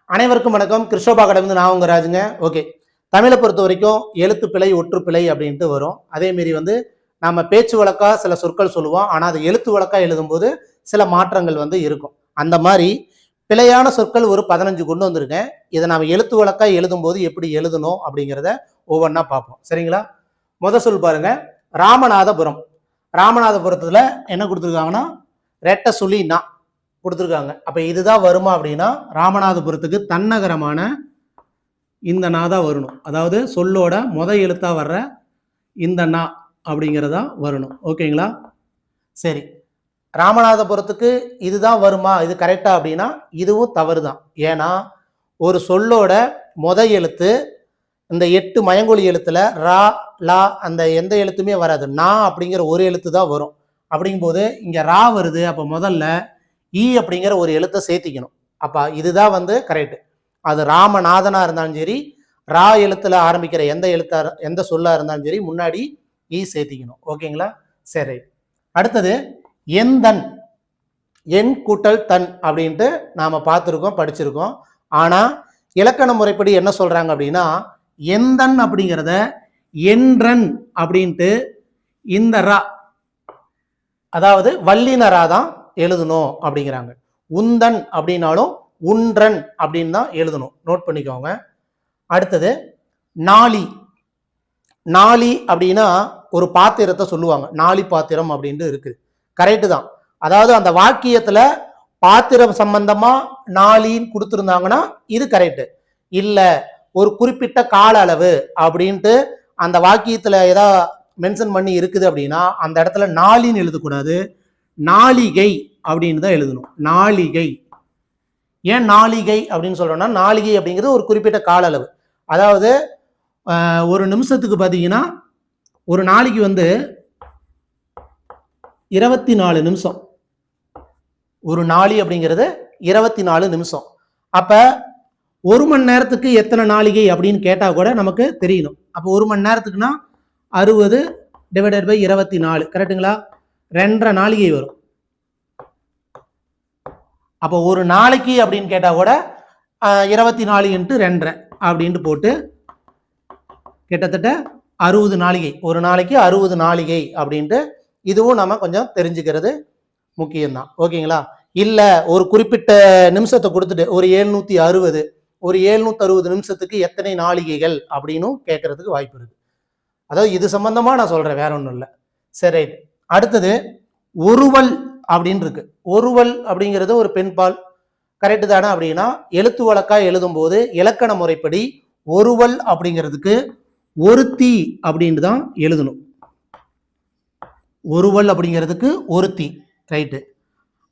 அனைவருக்கும் வணக்கம். கிறிஸ்டோபா கடந்து நான் உங்க ராஜுங்க. ஓகே, தமிழை பொறுத்த வரைக்கும் எழுத்துப்பிழை ஒற்றுப்பிழை அப்படின்ட்டு வரும். அதேமாரி நம்ம பேச்சு வழக்கா சில சொற்கள் சொல்லுவோம். ஆனால் அது எழுத்து வழக்கா எழுதும்போது சில மாற்றங்கள் இருக்கும். அந்த மாதிரி பிழையான சொற்கள் ஒரு 15 கொண்டு வந்திருக்கேன். இதை நம்ம எழுத்து வழக்கா எழுதும்போது எப்படி எழுதணும் அப்படிங்கிறத ஒவ்வொன்றா பார்ப்போம். சரிங்களா? சொல் பாருங்க, ராமநாதபுரம். ராமநாதபுரத்துல என்ன கொடுத்துருக்காங்கன்னா ரெட்ட சுழி நா கொடுத்துருக்காங்க. அப்ப இதுதான் வருமா அப்படின்னா ராமநாதபுரத்துக்கு தன்னகரமான இந்த நா தான் வரணும். அதாவது சொல்லோட எழுத்தா வர்ற இந்த நா அப்படிங்கிறதா வரணும். ஓகேங்களா? சரி, ராமநாதபுரத்துக்கு இதுதான் வருமா, இது கரெக்டா அப்படின்னா இதுவும் தவறு தான். ஏன்னா ஒரு சொல்லோட எழுத்து இந்த 8 மயங்கொலி எழுத்துல ரா லா அந்த எந்த எழுத்துமே வராது. நா அப்படிங்கிற ஒரு எழுத்து தான் வரும். அப்படிங்கும்போது இங்க ரா வருது. அப்ப முதல்ல ஈ அப்படிங்கிற ஒரு எழுத்தை சேர்த்திக்கணும். அப்ப இதுதான் கரெக்ட். அது ராமநாதனா இருந்தாலும் சரி, ரா எழுத்துல ஆரம்பிக்கிற எந்த சொல்லா இருந்தாலும் சரி முன்னாடி ஈ சேர்த்திக்கணும். ஓகேங்களா? சரி, அடுத்தது எந்தன். என் கூட்டல் தன் அப்படின்ட்டு நாம பார்த்துருக்கோம், படிச்சிருக்கோம். ஆனா இலக்கண முறைப்படி என்ன சொல்றாங்க அப்படின்னா எந்தன் அப்படிங்கிறத என்றன் அப்படின்ட்டு இந்த ரா, அதாவது வல்லினரா தான் எழுதணும் அப்படிங்கிறாங்க. உந்தன் அப்படின்னாலும் உன்றன் அப்படின்னு தான் எழுதணும். நோட் பண்ணிக்கோங்க. அடுத்தது நாளி. நாளி அப்படின்னா ஒரு பாத்திரத்தை சொல்லுவாங்க. நாளி பாத்திரம் அப்படின்ட்டு இருக்கு. கரெக்டு தான். அதாவது அந்த வாக்கியத்துல பாத்திரம் சம்பந்தமா நாளின்னு கொடுத்துருந்தாங்கன்னா இது கரெக்டு. இல்ல ஒரு குறிப்பிட்ட கால அளவு அப்படின்ட்டு அந்த வாக்கியத்துல ஏதாவது மென்ஷன் பண்ணி இருக்குது அப்படின்னா அந்த இடத்துல நாளின்னு எழுதக்கூடாது, நாளிகை அப்படின்னு தான் எழுதணும். நாளிகை. ஏன் நாளிகை அப்படின்னு சொல்றோம்னா நாளிகை அப்படிங்கிறது ஒரு குறிப்பிட்ட கால அளவு. அதாவது ஒரு நிமிஷத்துக்கு பார்த்தீங்கன்னா ஒரு நாளைக்கு 24 நிமிஷம். ஒரு நாளி அப்படிங்கிறது 24 நிமிஷம். அப்ப ஒரு மணி நேரத்துக்கு எத்தனை நாளிகை அப்படின்னு கேட்டா கூட நமக்கு தெரியணும். அப்போ ஒரு மணி நேரத்துக்குன்னா 60 டிவைடட் பை 24. கரெக்டுங்களா? 2.5 நாளிகை வரும். அப்போ ஒரு நாளைக்கு அப்படின்னு கேட்டா கூட 24 × 2.5 அப்படின்ட்டு போட்டு கிட்டத்தட்ட 60 நாளிகை. ஒரு நாளைக்கு 60 நாளிகை அப்படின்ட்டு இதுவும் நம்ம கொஞ்சம் தெரிஞ்சுக்கிறது முக்கியம்தான். ஓகேங்களா? இல்ல ஒரு குறிப்பிட்ட நிமிஷத்தை கொடுத்துட்டு ஒரு 760 நிமிஷத்துக்கு எத்தனை நாளிகைகள் அப்படின்னு கேட்கறதுக்கு வாய்ப்பு இருக்கு. அதாவது இது சம்பந்தமா நான் சொல்றேன், வேற ஒன்றும் இல்லை. சரி, அடுத்தது ஒருவல் அப்படின்னு இருக்கு. ஒருவல் அப்படிங்கிறது ஒரு பெண்பால். கரெக்டு தானே? அப்படின்னா எழுத்து வழக்கா எழுதும் போது இலக்கண முறைப்படி ஒருவல் அப்படிங்கிறதுக்கு ஒருத்தி அப்படின்னு தான் எழுதணும். ஒருவல் அப்படிங்கிறதுக்கு ஒருத்தி. ரைட்டு.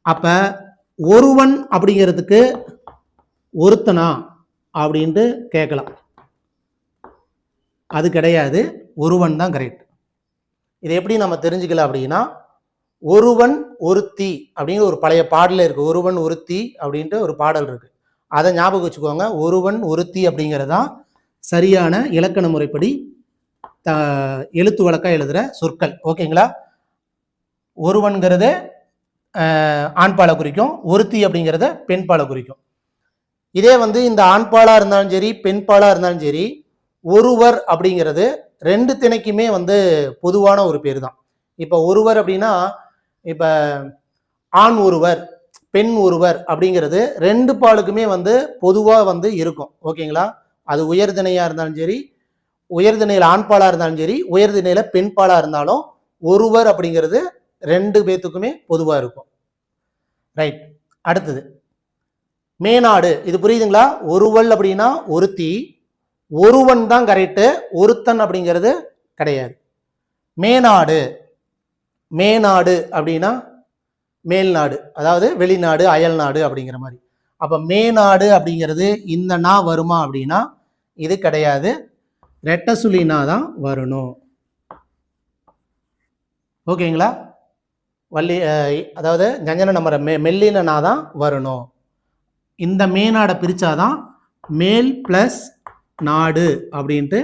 அப்ப ஒருவன் அப்படிங்கிறதுக்கு ஒருத்தனா அப்படின்ட்டு கேட்கலாம். அது கிடையாது, ஒருவன் தான் கரெக்ட். இதை எப்படி நம்ம தெரிஞ்சுக்கலாம் அப்படின்னா ஒருவன் ஒருத்தி அப்படிங்கிற ஒரு பழைய பாடல இருக்கு. ஒருவன் ஒருத்தி அப்படின்ட்டு ஒரு பாடல் இருக்கு. அதை ஞாபகம் வச்சுக்கோங்க. ஒருவன் ஒருத்தி அப்படிங்கிறதான் சரியான இலக்கண முறைப்படி எழுத்து வழக்கா எழுதுற சொற்கள். ஓகேங்களா? ஒருவன்கிறது ஆண்பாலை குறிக்கும், ஒருத்தி அப்படிங்கிறத பெண்பாலை குறிக்கும். இதே இந்த ஆண்பாலா இருந்தாலும் சரி பெண்பாலா இருந்தாலும் சரி ஒருவர் அப்படிங்கிறது ரெண்டு திணைக்குமே பொதுவான ஒரு பேர் தான். இப்ப ஒருவர் அப்படின்னா இப்ப ஆண் ஒருவர் பெண் ஒருவர் அப்படிங்கிறது ரெண்டு பாலுக்குமே பொதுவா இருக்கும். ஓகேங்களா? அது உயர்திணையா இருந்தாலும் சரி, உயர்திணையில ஆண்பாலா இருந்தாலும் சரி, உயர்திணையில பெண்பாலா இருந்தாலும் ஒருவர் அப்படிங்கிறது ரெண்டு பேத்துக்குமே பொதுவா இருக்கும். ரைட். அடுத்தது மேனாடு. இது புரியுதுங்களா? ஒருவல் அப்படின்னா ஒருத்தி, ஒருவன் தான் கரெக்டு, ஒருத்தன் அப்படிங்கிறது கிடையாது. மேனாடு. மேனாடு அப்படின்னா மேல்நாடு, அதாவது வெளிநாடு, அயல் நாடு அப்படிங்கிற மாதிரி. அப்ப மேநாடு அப்படிங்கிறது இந்த நா வருமா அப்படின்னா இது கிடையாது, ரெட்ட சுழினா தான் வரணும். ஓகேங்களா? வள்ளி அதாவது ஜஞ்சன நம்பர மெல்லின நா தான் வரணும். இந்த மேநாடை பிரிச்சாதான் மேல் பிளஸ் நாடு அப்படின்ட்டு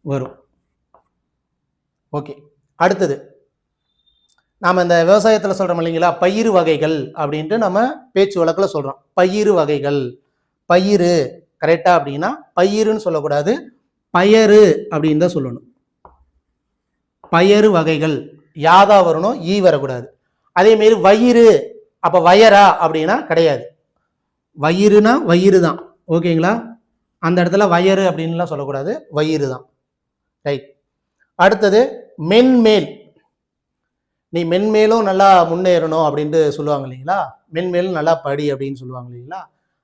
வரும். ஓகே, அடுத்தது நாம் இந்த விவசாயத்தில் சொல்கிறோம் இல்லைங்களா, பயிர் வகைகள் அப்படின்ட்டு நம்ம பேச்சு வழக்கில் சொல்கிறோம். பயிர் வகைகள், பயிறு கரெக்டா அப்படின்னா பயிருன்னு சொல்லக்கூடாது, பயறு அப்படின்னு தான் சொல்லணும். பயறு வகைகள் யாதா வரணும், ஈ வரக்கூடாது. அதே மாதிரி வயிறு, அப்ப வயரா அப்படின்னா கிடையாது. வயிறுனா வயிறு தான், ஓகேங்களா? அந்த இடத்துல வயறு அப்படின்லாம் சொல்லக்கூடாது, வயிறு தான். ரைட். அடுத்தது மென்மேல். நீ மென்மேலும் நல்லா முன்னேறணும் அப்படின்ட்டு சொல்லுவாங்க இல்லைங்களா? மென்மேலும் நல்லா படி அப்படின்னு சொல்லுவாங்க இல்லைங்களா?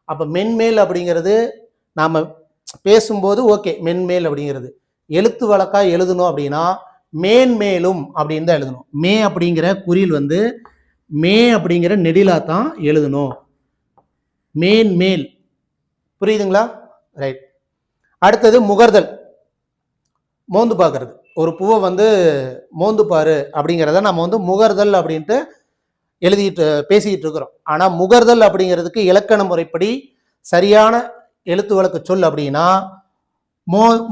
அப்போ மென்மேல் அப்படிங்கிறது நாம் பேசும்போது ஓகே, மென்மேல் அப்படிங்கிறது எழுத்து வழக்காக எழுதணும் அப்படின்னா மேன்மேலும் அப்படின்னு தான் எழுதணும். மே அப்படிங்கிற குறில் வந்து மே அப்படிங்கிற நெடிலா தான் எழுதணும். மேன்மேல், புரியுதுங்களா? ரைட். அடுத்தது முகர்தல், மோந்து பார்க்கறது. ஒரு பூவை வந்து மோந்து பாரு அப்படிங்கிறத நம்ம வந்து முகர்தல் அப்படின்ட்டு எழுதிட்டு பேசிக்கிட்டு இருக்கிறோம். ஆனால் முகர்தல் அப்படிங்கிறதுக்கு இலக்கண முறைப்படி சரியான எழுத்து வழக்கு சொல் அப்படின்னா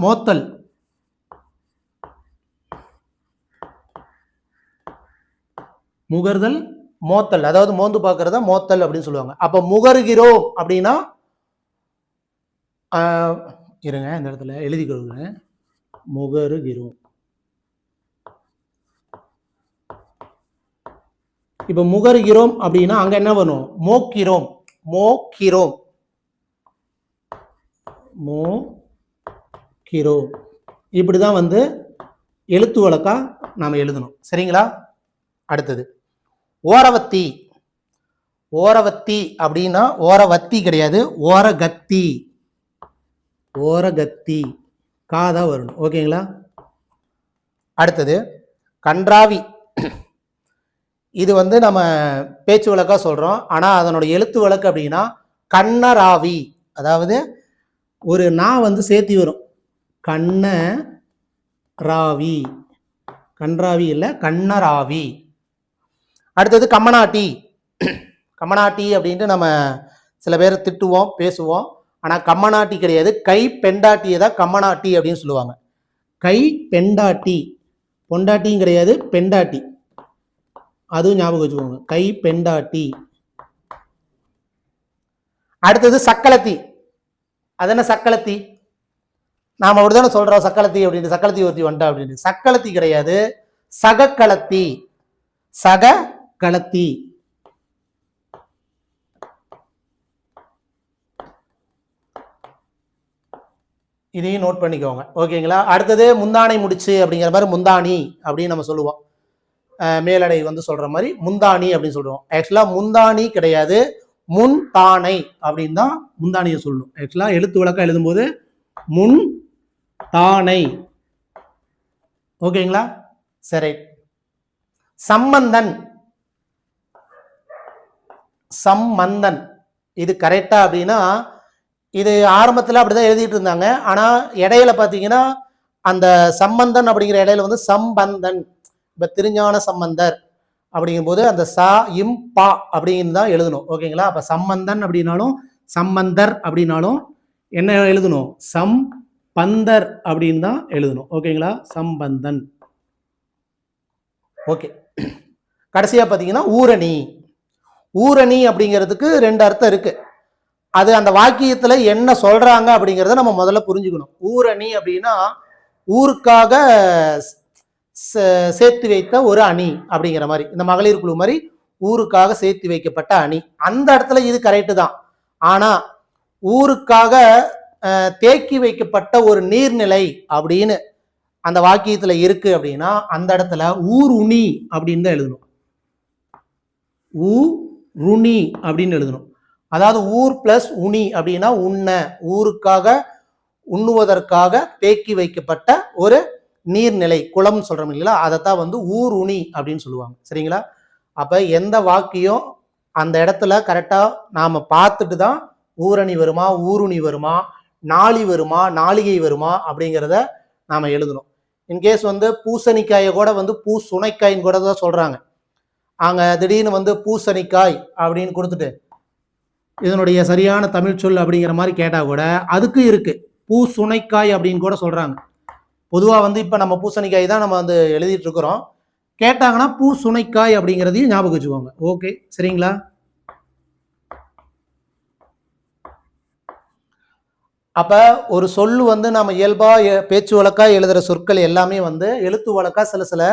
மோத்தல். முகர்தல் மோத்தல், அதாவது மோந்து பார்க்கறத மோத்தல் அப்படின்னு சொல்லுவாங்க. அப்போ முகர்கிறோம் அப்படின்னா இருங்க, இந்த இடத்துல எழுதி கொடுங்க, முகருகிறோம். இப்ப முகருகிறோம் அப்படின்னா அங்க என்ன வரும்? மோக்கிறோம், மோக்கிறோம், மோக்கிறோம். இப்படிதான் வந்து எழுத்து வழக்கா நாம எழுதணும். சரிங்களா? அடுத்தது ஓரவத்தி. ஓரவத்தி அப்படின்னா ஓரவத்தி கிடையாது, ஓரகத்தி. ஓரகத்தி காதா வரணும், ஓகேங்களா? அடுத்தது கன்றாவி. இது வந்து நம்ம பேச்சு வழக்கா சொல்றோம், ஆனா அதனோட எழுத்து வழக்கு அப்படின்னா கண்ணராவி. அதாவது ஒரு நான் வந்து சேர்த்தி வரும், கண்ண ராவி, கன்றாவி இல்லை, கண்ணராவி. அடுத்தது கம்மநாட்டி. கம்மநாட்டி அப்படின்ட்டு நம்ம சில பேர் திட்டுவோம், பேசுவோம். ஆனால் கம்மநாட்டி கிடையாது, கை பெண்டாட்டியை தான் கம்மநாட்டி அப்படின்னு சொல்லுவாங்க. கை பெண்டாட்டி, பொண்டாட்டியும் கிடையாது, பெண்டாட்டி, அதுவும் ஞாபகம் வச்சுக்கோங்க, கை பெண்டாட்டி. அடுத்தது சக்களத்தி. அது என்ன சக்களத்தி? நாம அப்படிதானே சொல்றோம் சக்களத்தி அப்படின்னு, சக்களத்தி ஒருத்தி வண்டா அப்படின்னு. சக்களத்தி கிடையாது, சகக்களத்தி. சககளத்தி. இதையும் நோட் பண்ணிக்கோங்க, ஓகேங்களா? அடுத்தது முந்தானை முடிச்சு அப்படிங்கிற மாதிரி முந்தானி அப்படின்னு நம்ம சொல்லுவோம். மேலடை வந்து சொல்ற மாதிரி முந்தானி அப்படின்னு சொல்லுவோம். ஆக்சுவலா முந்தானி கிடையாது, முன் தானை அப்படின்னு தான் முந்தானியை சொல்லணும். ஆக்சுவலா எழுத்து வழக்கா எழுதும்போது முன் தானை, ஓகேங்களா? சரி. சம்பந்தன். சம்பந்தன் இது கரெக்டா அப்படின்னா, இது ஆரம்பத்தில் அப்படிதான் எழுதிட்டு இருந்தாங்க. ஆனா இடையில பாத்தீங்கன்னா அந்த சம்பந்தன் அப்படிங்கிற இடையில வந்து சம்பந்தன், இப்ப திருஞான சம்பந்தர் அப்படிங்கும் போது அந்த சா இம் பா அப்படின்னு தான் எழுதணும், ஓகேங்களா? அப்ப சம்பந்தன் அப்படின்னாலும் சம்பந்தர் அப்படின்னாலும் என்ன எழுதணும்? சம்பந்தர் அப்படின்னு தான் எழுதணும், ஓகேங்களா? சம்பந்தன். ஓகே. கடைசியா பாத்தீங்கன்னா ஊரணி. ஊரணி அப்படிங்கிறதுக்கு ரெண்டு அர்த்தம் இருக்கு. அது அந்த வாக்கியத்துல என்ன சொல்றாங்க அப்படிங்கிறத நம்ம முதல்ல புரிஞ்சுக்கணும். ஊரணி அப்படின்னா ஊருக்காக சேர்த்து வைத்த ஒரு அணி அப்படிங்கிற மாதிரி, இந்த மகளிர் குழு மாதிரி ஊருக்காக சேர்த்து வைக்கப்பட்ட அணி. அந்த இடத்துல இது கரெக்டு தான். ஆனா ஊருக்காக தேக்கி வைக்கப்பட்ட ஒரு நீர்நிலை அப்படின்னு அந்த வாக்கியத்துல இருக்கு அப்படின்னா அந்த இடத்துல ஊருணி அப்படின்னு தான் எழுதணும். ஊருணி அப்படின்னு எழுதணும். அதாவது ஊர் பிளஸ் உணி அப்படின்னா உண்ண, ஊருக்காக உண்ணுவதற்காக தேக்கி வைக்கப்பட்ட ஒரு நீர்நிலை, குளம் சொல்றோம் இல்லைங்களா? அதைத்தான் வந்து ஊர் உணி அப்படின்னு சொல்லுவாங்க. சரிங்களா? அப்ப எந்த வாக்கியம் அந்த இடத்துல கரெக்டா நாம பார்த்துட்டு தான் ஊரணி வருமா, ஊருணி வருமா, நாளி வருமா, நாளிகை வருமா அப்படிங்கிறத நாம எழுதணும். இன்கேஸ் வந்து பூசணிக்காயை கூட வந்து பூ சுனைக்காயின்னு கூட தான் சொல்றாங்க. அங்க திடீர்னு வந்து பூசணிக்காய் அப்படின்னு கொடுத்துட்டு இதனுடைய சரியான தமிழ் சொல் அப்படிங்கிற மாதிரி கேட்டா கூட அதுக்கு இருக்கு, பூ சுனைக்காய் அப்படின்னு கூட சொல்றாங்க. பொதுவா வந்து இப்ப நம்ம பூசணிக்காய் தான் நம்ம வந்து எழுதிட்டு இருக்கிறோம். கேட்டாங்கன்னா பூ சுனைக்காய் அப்படிங்கிறதையும் ஞாபகம் வச்சுக்கோங்க. ஓகே, சரிங்களா? அப்ப ஒரு சொல்லு வந்து நம்ம இயல்பா பேச்சு வழக்கா எழுதுற சொற்கள் எல்லாமே வந்து எழுத்து வழக்கா சில சில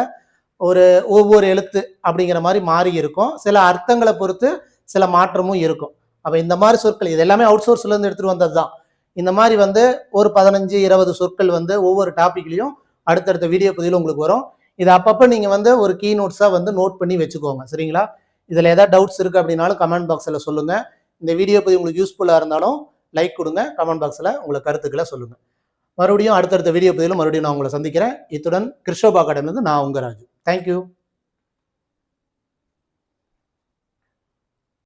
ஒரு ஒவ்வொரு எழுத்து அப்படிங்கிற மாதிரி மாறி இருக்கும். சில அர்த்தங்களை பொறுத்து சில மாற்றமும் இருக்கும். அப்ப இந்த மாதிரி சொற்கள் இது எல்லாமே அவுட் சோர்ஸ்ல இருந்து எடுத்துட்டு வந்ததுதான். இந்த மாதிரி வந்து ஒரு 15-20 சொற்கள் வந்து ஒவ்வொரு டாபிக்லயும் அடுத்தடுத்த வீடியோ பதிவில் உங்களுக்கு வரும். இது அப்பப்போ நீங்க வந்து ஒரு கீ நோட்ஸா வந்து நோட் பண்ணி வச்சுக்கோங்க. சரிங்களா? இதுல ஏதாவது டவுட்ஸ் இருக்கு அப்படின்னாலும் கமெண்ட் பாக்ஸ்ல சொல்லுங்க. இந்த வீடியோ பதிவு உங்களுக்கு யூஸ்ஃபுல்லா இருந்தாலும் லைக் கொடுங்க. கமெண்ட் பாக்ஸ்ல உங்களுக்கு கருத்துக்களை சொல்லுங்க. மறுபடியும் அடுத்தடுத்த வீடியோ பதிவில் மறுபடியும் நான் உங்களை சந்திக்கிறேன். இத்துடன் கிறிஸ்டோபா அகாடமி நான் உங்க ராஜு. தேங்க்யூ.